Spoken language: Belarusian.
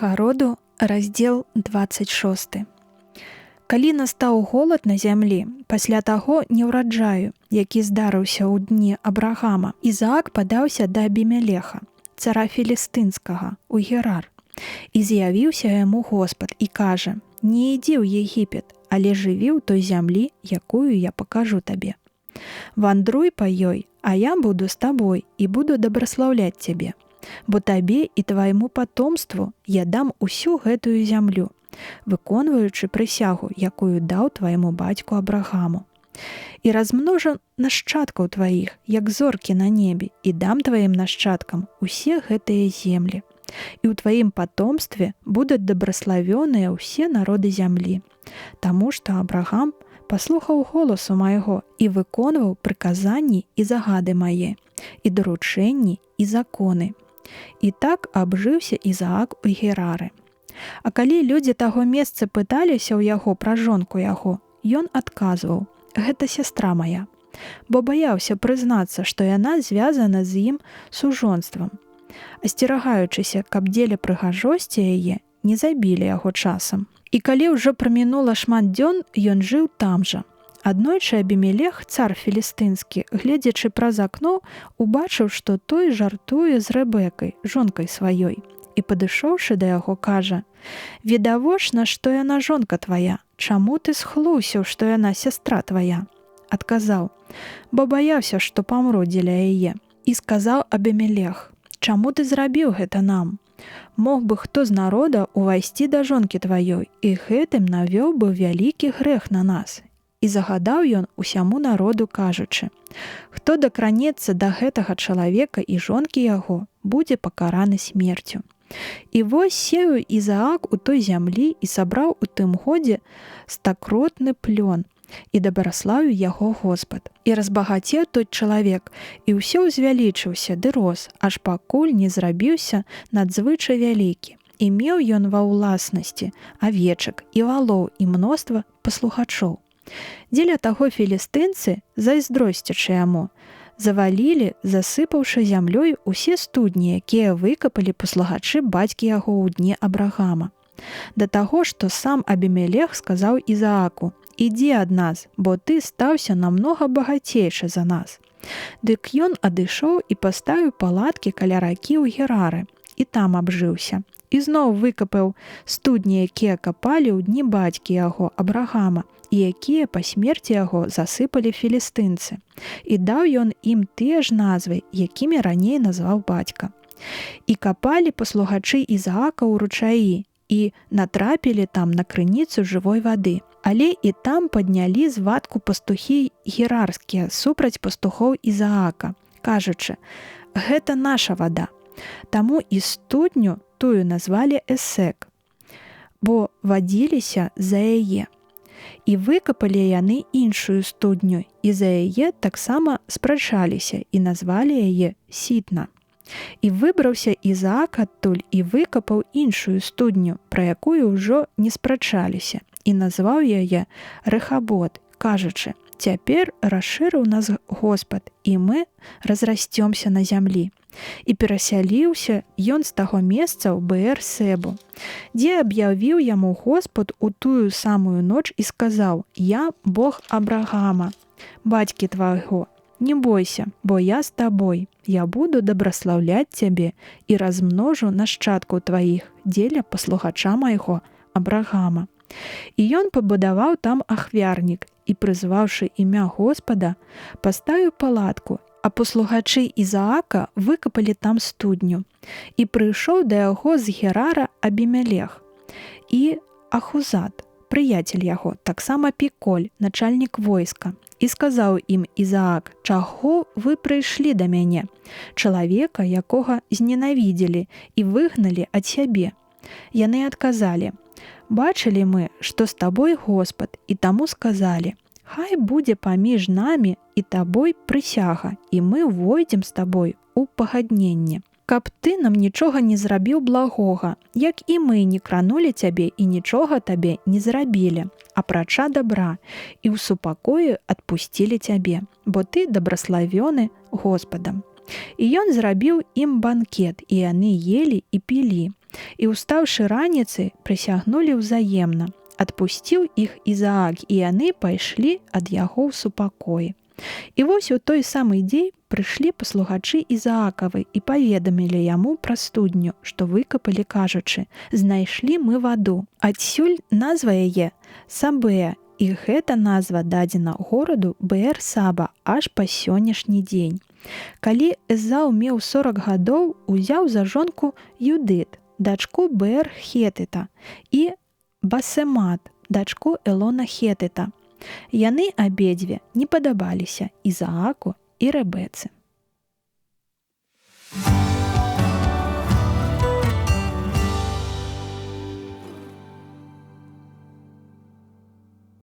Кніга роду, раздзел 26. Калі настаў голад на зямлі, пасля таго неўраджаю, які здарыўся ў дні Абрагама, Ізаак падаўся да Абімелеха, цара філістынскага, у Герар. І з'явіўся яму Господ і кажа: «Не ідзі ў Егіпет, але жыві ў той зямлі, якую я пакажу табе. Вандруй па ёй, а я буду з табой і буду дабраслаўляць цябе. Бо табе і твайму патомству я дам усю гэтую зямлю, выконваючы прысягу, якую даў твайму бацьку Абрагаму. І размножу нашчадкаў тваіх, як зоркі на небе, і дам тваім нашчадкам усе гэтыя землі. І ў тваім патомстве будуць дабраславёныя ўсе народы зямлі, таму што Абрагам паслухаў голасу майго і выконваў прыказанні і загады мае, і даручэнні і законы. І так абжыўся Ізаак у Герары. А калі людзі таго месца пыталіся ў яго пра жонку яго, ён адказваў: «Гэта сястра моя», бо баяўся прызнацца, што яна звязана з ім сужонствам, асцерагаючыся, каб дзеля прыгажосці яе не забілі яго часам. І калі ўжо прамінула шмат дзён, ён жыў там жа. Аднойчы Абімелех, цар філістынскі, гледзячы праз акно, убачыў, што той жартуе з Рэбекай, жонкай сваёй. І, падышоўшы да яго, кажа: «Відавочна, што яна жонка твая. Чаму ты схлусіў, што яна сястра твая?» Адказаў: «Бо баяўся, што памру дзеля яе». І сказаў Абімелех: «Чаму ты зрабіў гэта нам? Мог бы хто з народа увайсці да жонкі тваёй, і гэтым навёў бы вялікі грэх на нас». І загадаў ён усяму народу, кажучы: «Хто дакранецца да гэтага чалавека і жонкі яго, будзе пакараны смерцю». І вось сеяў Ізаак у той зямлі і сабраў у тым годзе стакротны плён, і дабраславіў яго Господ. І разбагацеў той чалавек, і ўсё ўзвялічыўся ды рос, аж пакуль не зрабіўся надзвычай вялікі. І меў ён ва ўласнасці авечак і валоў і мноства паслухачоў. Дзеля таго філістынцы, зайздросцячы яму, завалілі, засыпаўшы зямлёй усе студні, якія выкапалі паслухачы бацькі яго ў дні Абрагама. Да таго, што сам Абімелех сказаў Ізааку: «Ідзі ад нас, бо ты стаўся намнога багацейшы за нас». Дык ён адышоў і паставіў палаткі каля ракі ў Герары, і там абжыўся. І зноў выкапаў студні, якія капалі ў дні бацькі яго Абрагама, і якія па смерці яго засыпалі філістынцы. І даў ён ім тыя ж назвы, якімі раней назваў бацька. І капалі паслухачы Ізаака ў ручаі, і натрапілі там на крыніцу жывой вады. Але і там паднялі звадку пастухі герарскія супраць пастухоў Ізаака, кажучы: «Гэта наша вада». Таму і студню тую назвалі Эсек, бо вадзіліся за яе. І выкапалі яны іншую студню, і за яе таксама спрачаліся і назвалі яе Сітна. І выбраўся Ізаак адтуль і выкапаў іншую студню, пра якую ўжо не спрачаліся, і назваў яе Рэхабот, кажучы: «Цяпер расшырыў нас Господ, і мы разрасцёмся на зямлі». І перасяліўся ён з таго месца ў Беэр-Себу, дзе аб'явіў яму Господ у тую самую ноч і сказаў: «Я Бог Абрагама, бацькі твайго. Не бойся, бо я з табой. Я буду дабраслаўляць цябе і размножу нашчадкаў тваіх дзеля паслухача майго Абрагама». І ён пабудаваў там ахвярнік і, прызваўшы імя Господа, паставіў палатку, а паслухачы Ізаака выкапалі там студню. І прыйшоў да яго з Герара Абімелех і Ахузат, прыяцель яго, таксама Піколь, начальнік войска, і сказаў ім Ізаак: «Чаго вы прыйшлі да мяне, чалавека, якога зненавідзелі і выгналі ад сябе?» Яны адказалі: «Бачылі мы, што з табой Господ, і таму сказалі: хай будзе паміж намі і табой прысяга, і мы войдзем з табой у пагадненне, каб ты нам нічога не зрабіў благога, як і мы не кранулі цябе і нічога табе не зрабілі, апрача добра, і ў супакою адпусцілі цябе, бо ты дабраславёны Господам». І ён зрабіў ім банкет, і яны елі і пілі. І ўстаўшы раніцай, прысягнулі ўзаемна. Адпусціў іх Ізаак, і яны пайшлі ад яго ў супакоі. І вось у той самы дзень прыйшлі паслугачы Ізаакавы і паведамілі яму пра студню, што выкапалі, кажучы: «Знайшлі мы ваду». Адсюль назва яе Сабея, і гэта назва дадзена гораду Беэр-Саба аж па сённяшні дзень. Калі Эзау меў 40 гадоў, узяў за жонку Юдыт, дачку Беэр-Хетыта, і Басемат, дачку Элона-Хетыта. Яны абедзве не падабаліся Ізааку і Рэбэцы.